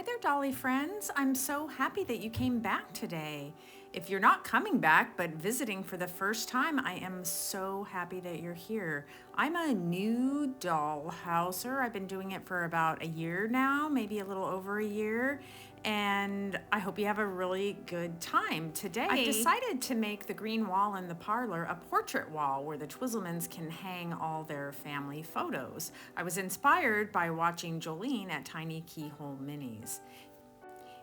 Hi there, Dolly friends. I'm so happy that you came back today. If you're not coming back, but visiting for the first time, I am so happy that you're here. I'm a new dollhouser. I've been doing it for about a year now, maybe a little over a year, and I hope you have a really good time. Today, I've decided to make the green wall in the parlor a portrait wall where the Twizzlemans can hang all their family photos. I was inspired by watching Jolene at Tiny Keyhole Minis.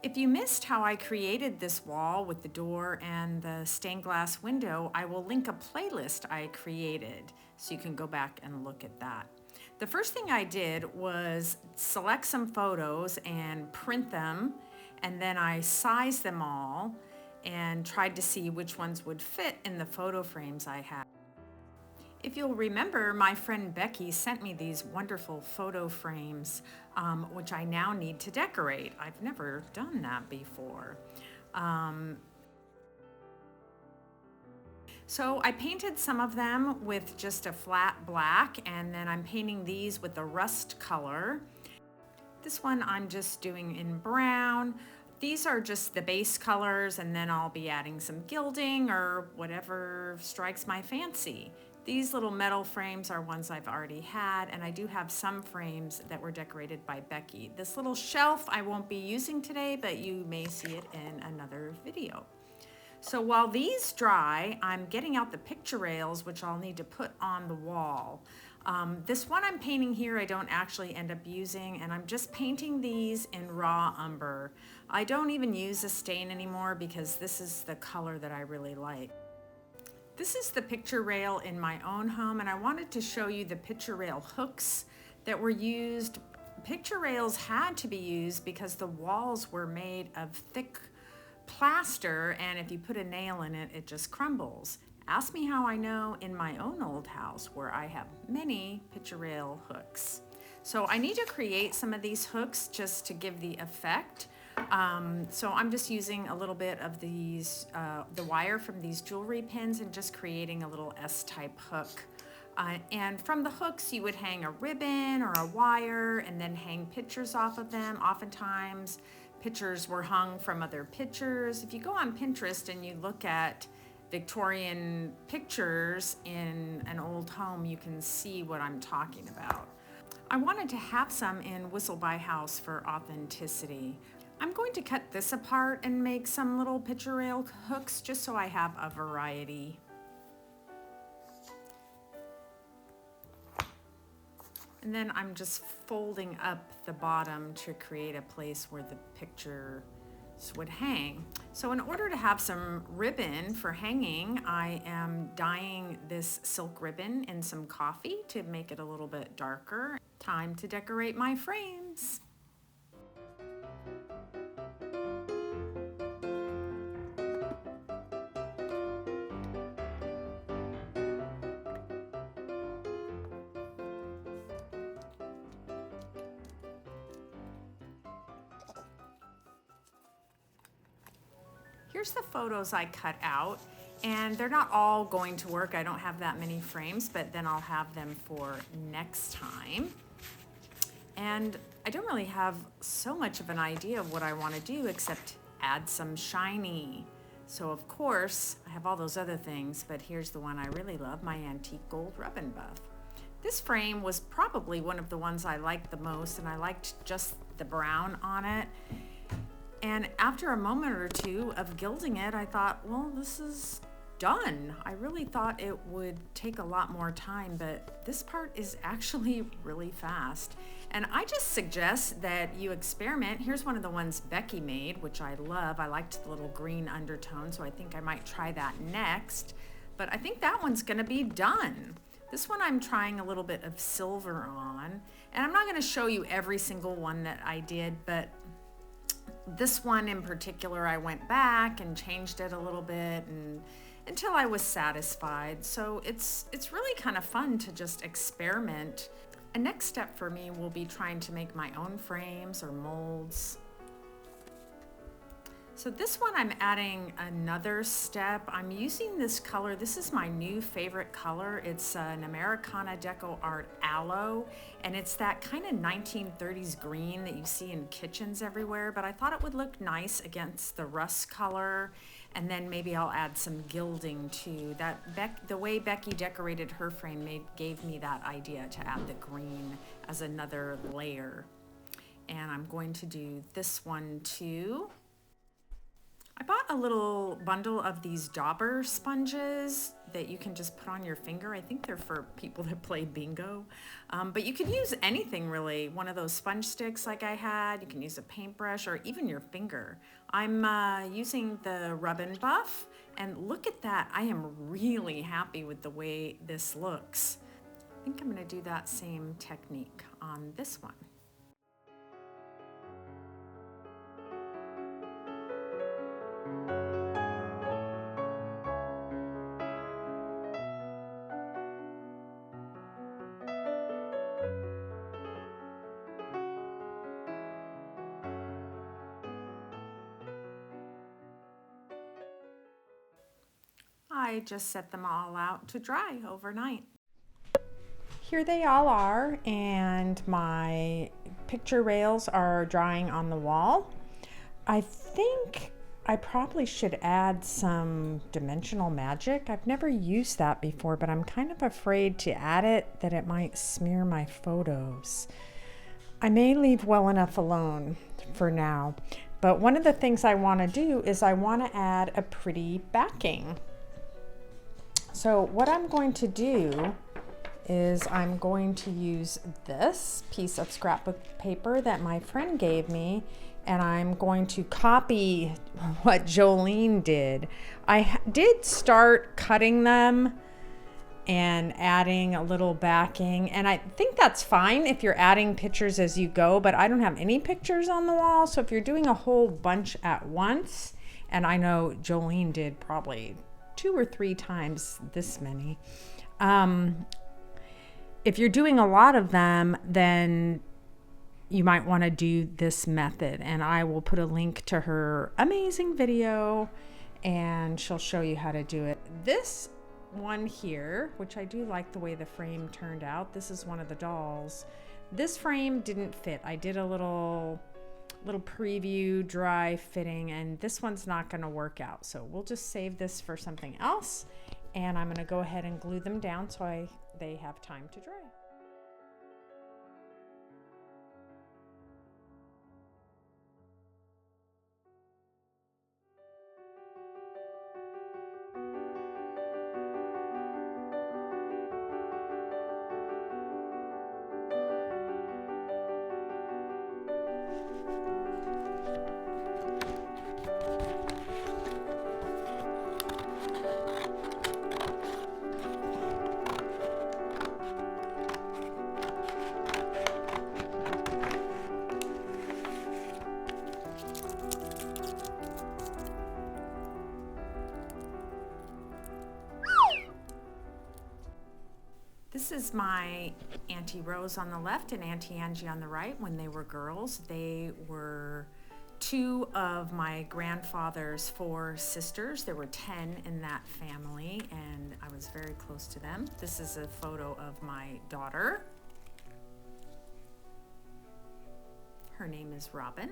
If you missed how I created this wall with the door and the stained glass window, I will link a playlist I created so you can go back and look at that. The first thing I did was select some photos and print them, and then I sized them all and tried to see which ones would fit in the photo frames I had. If you'll remember, my friend Becky sent me these wonderful photo frames, which I now need to decorate. I've never done that before. So I painted some of them with just a flat black, and then I'm painting these with the rust color. This one I'm just doing in brown. These are just the base colors, and then I'll be adding some gilding or whatever strikes my fancy. These little metal frames are ones I've already had, and I do have some frames that were decorated by Becky. This little shelf I won't be using today, but you may see it in another video. So while these dry, I'm getting out the picture rails, which I'll need to put on the wall. This one I'm painting here I don't actually end up using, and I'm just painting these in raw umber. I don't even use a stain anymore because this is the color that I really like. This is the picture rail in my own home, and I wanted to show you the picture rail hooks that were used. Picture rails had to be used because the walls were made of thick plaster, and if you put a nail in it, it just crumbles. Ask me how I know in my own old house where I have many picture rail hooks. So I need to create some of these hooks just to give the effect. So I'm just using a little bit of these, the wire from these jewelry pins, and just creating a little S-type hook. And from the hooks you would hang a ribbon or a wire and then hang pictures off of them. Oftentimes pictures were hung from other pictures. If you go on Pinterest and you look at Victorian pictures in an old home, you can see what I'm talking about. I wanted to have some in Whistle by House for authenticity. I'm going to cut this apart and make some little picture rail hooks just so I have a variety. And then I'm just folding up the bottom to create a place where the pictures would hang. So in order to have some ribbon for hanging, I am dyeing this silk ribbon in some coffee to make it a little bit darker. Time to decorate my frames. Here's the photos I cut out, and they're not all going to work. I don't have that many frames, but then I'll have them for next time. And I don't really have so much of an idea of what I want to do except add some shiny. So of course, I have all those other things, but here's the one I really love, my antique gold rub and buff. This frame was probably one of the ones I liked the most, and I liked just the brown on it. And after a moment or two of gilding it, I thought, well, this is done. I really thought it would take a lot more time, but this part is actually really fast. And I just suggest that you experiment. Here's one of the ones Becky made, which I love. I liked the little green undertone, so I think I might try that next. But I think that one's gonna be done. This one I'm trying a little bit of silver on. And I'm not gonna show you every single one that I did, but this one in particular, I went back and changed it a little bit and until I was satisfied. So it's really kind of fun to just experiment. A next step for me will be trying to make my own frames or molds. So this one I'm adding another step. I'm using this color. This is my new favorite color. It's an Americana Deco Art Aloe, and it's that kind of 1930s green that you see in kitchens everywhere, but I thought it would look nice against the rust color, and then maybe I'll add some gilding too. The way Becky decorated her frame gave me that idea to add the green as another layer. And I'm going to do this one too. I bought a little bundle of these dauber sponges that you can just put on your finger. I think they're for people that play bingo. But you could use anything really. One of those sponge sticks like I had. You can use a paintbrush or even your finger. I'm using the Rub and Buff, and look at that. I am really happy with the way this looks. I think I'm gonna do that same technique on this one. I just set them all out to dry overnight. Here they all are, and my picture rails are drying on the wall. I think I probably should add some dimensional magic. I've never used that before, but I'm kind of afraid to add it, that it might smear my photos. I may leave well enough alone for now, but one of the things I want to do is I want to add a pretty backing. So what I'm going to do is I'm going to use this piece of scrapbook paper that my friend gave me, and I'm going to copy what Jolene did. I did start cutting them and adding a little backing, and I think that's fine if you're adding pictures as you go, but I don't have any pictures on the wall, so if you're doing a whole bunch at once, and I know Jolene did probably 2 or 3 times this many. If you're doing a lot of them, then you might want to do this method, and I will put a link to her amazing video and she'll show you how to do it. This one here, which I do like the way the frame turned out, this is one of the dolls. This frame didn't fit. I did a little preview dry fitting, and this one's not going to work out, so we'll just save this for something else, and I'm going to go ahead and glue them down so they have time to dry. This is my Auntie Rose on the left and Auntie Angie on the right when they were girls. They were 2 of my grandfather's 4 sisters. There were 10 in that family, and I was very close to them. This is a photo of my daughter. Her name is Robin.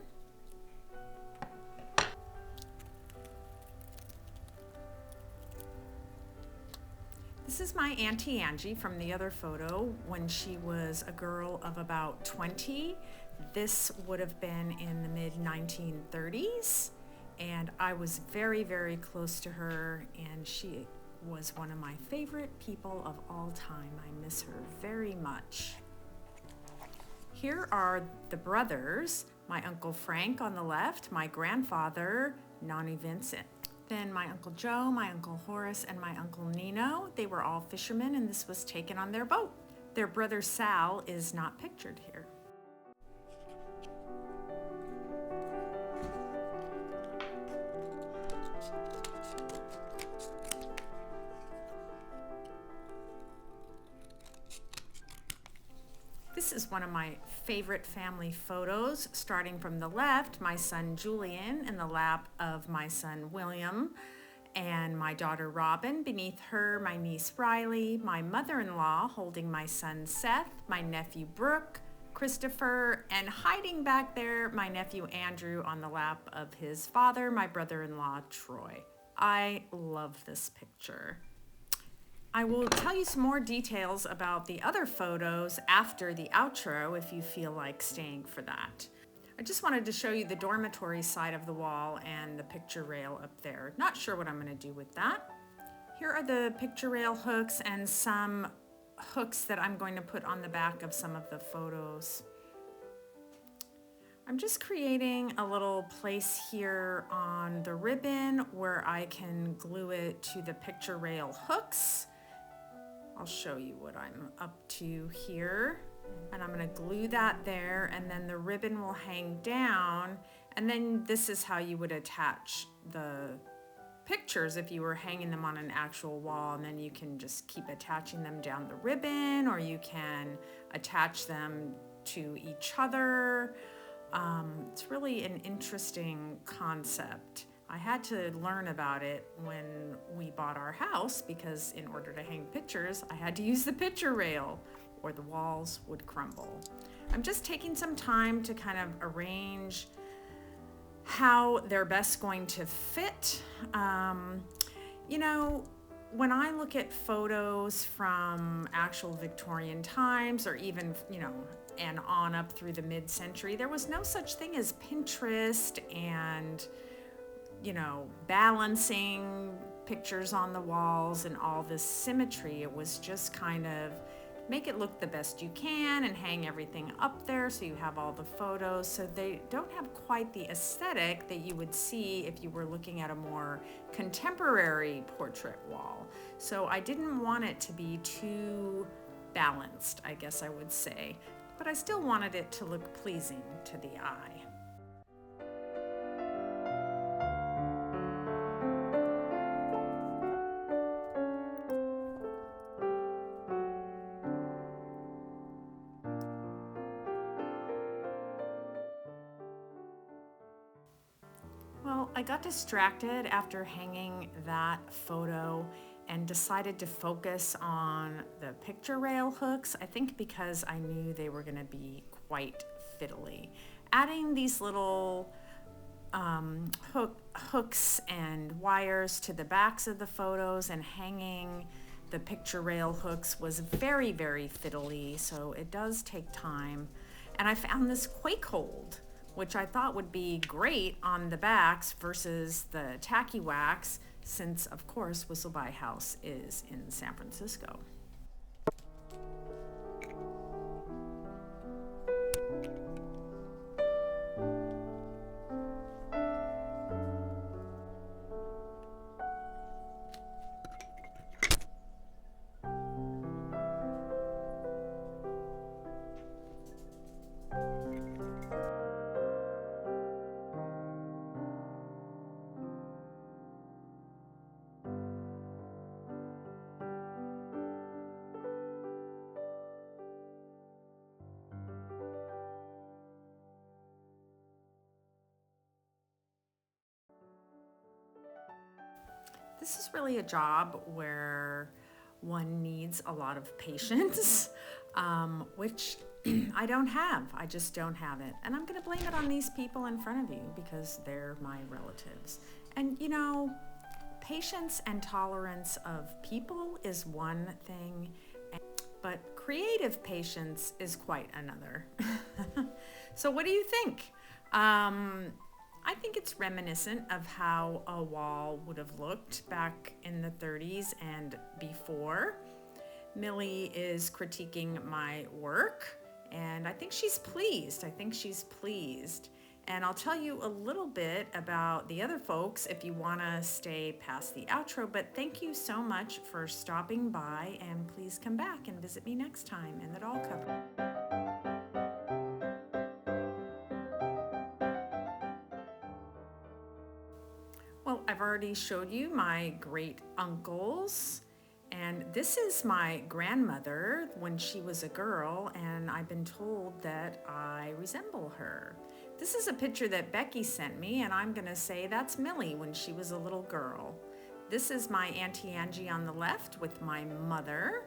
This is my Auntie Angie from the other photo when she was a girl of about 20. This would have been in the mid-1930s, and I was very, very close to her, and she was one of my favorite people of all time. I miss her very much. Here are the brothers, my Uncle Frank on the left, my grandfather, Nonny Vincent. Then my Uncle Joe, my Uncle Horace, and my Uncle Nino. They were all fishermen, and this was taken on their boat. Their brother Sal is not pictured here. This This is one of my favorite family photos, starting from the left, my son Julian in the lap of my son William, and my daughter Robin. Beneath her, my niece Riley, my mother-in-law holding my son Seth, my nephew Brooke, Christopher, and hiding back there, my nephew Andrew on the lap of his father, my brother-in-law Troy. I love this picture. I will tell you some more details about the other photos after the outro if you feel like staying for that. I just wanted to show you the dormitory side of the wall and the picture rail up there. Not sure what I'm going to do with that. Here are the picture rail hooks and some hooks that I'm going to put on the back of some of the photos. I'm just creating a little place here on the ribbon where I can glue it to the picture rail hooks. I'll show you what I'm up to here. And I'm going to glue that there, and then the ribbon will hang down, and then this is how you would attach the pictures if you were hanging them on an actual wall, and then you can just keep attaching them down the ribbon, or you can attach them to each other. It's really an interesting concept. I had to learn about it when we bought our house because in order to hang pictures, I had to use the picture rail or the walls would crumble. I'm just taking some time to kind of arrange how they're best going to fit. You know, when I look at photos from actual Victorian times or even, you know, and on up through the mid-century, there was no such thing as Pinterest and, you know, balancing pictures on the walls and all this symmetry. It was just kind of make it look the best you can and hang everything up there so you have all the photos, so they don't have quite the aesthetic that you would see if you were looking at a more contemporary portrait wall. So I didn't want it to be too balanced, I guess I would say, but I still wanted it to look pleasing to the eye. Well, I got distracted after hanging that photo and decided to focus on the picture rail hooks, I think because I knew they were going to be quite fiddly. Adding these little hooks and wires to the backs of the photos and hanging the picture rail hooks was very, very fiddly, so it does take time. And I found this quake hold, which I thought would be great on the backs versus the tacky wax, since of course Whistleby House is in San Francisco. This is really a job where one needs a lot of patience, which I don't have. I just don't have it. And I'm going to blame it on these people in front of you because they're my relatives. And you know, patience and tolerance of people is one thing, but creative patience is quite another. So what do you think? I think it's reminiscent of how a wall would have looked back in the 30s and before. Millie is critiquing my work, and I think she's pleased. And I'll tell you a little bit about the other folks if you want to stay past the outro, but thank you so much for stopping by, and please come back and visit me next time in the doll cupboard. Well, I've already showed you my great uncles And this is my grandmother when she was a girl, and I've been told that I resemble her. This is a picture that Becky sent me, and I'm gonna say that's Millie when she was a little girl. This is my Auntie Angie on the left with my mother.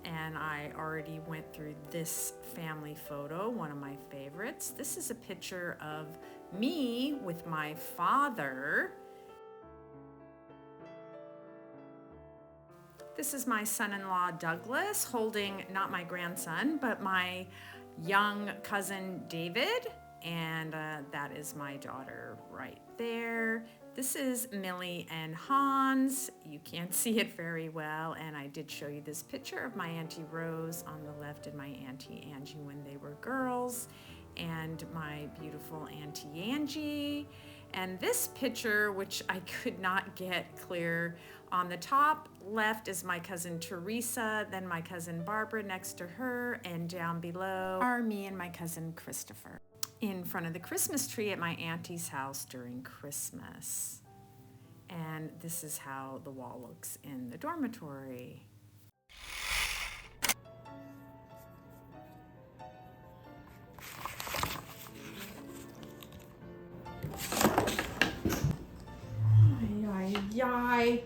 And I already went through this family photo, one of my favorites. This is a picture of me with my father. This is my son-in-law Douglas holding not my grandson, but my young cousin David. And that is my daughter right there. This is Millie and Hans. You can't see it very well, and I did show you this picture of my Auntie Rose on the left and my Auntie Angie when they were girls, and my beautiful Auntie Angie. And this picture, which I could not get clear, on the top left is my cousin Teresa, then my cousin Barbara next to her, and down below are me and my cousin Christopher in front of the Christmas tree at my auntie's house during Christmas. And this is how the wall looks in the dormitory. Ay, ay, ay.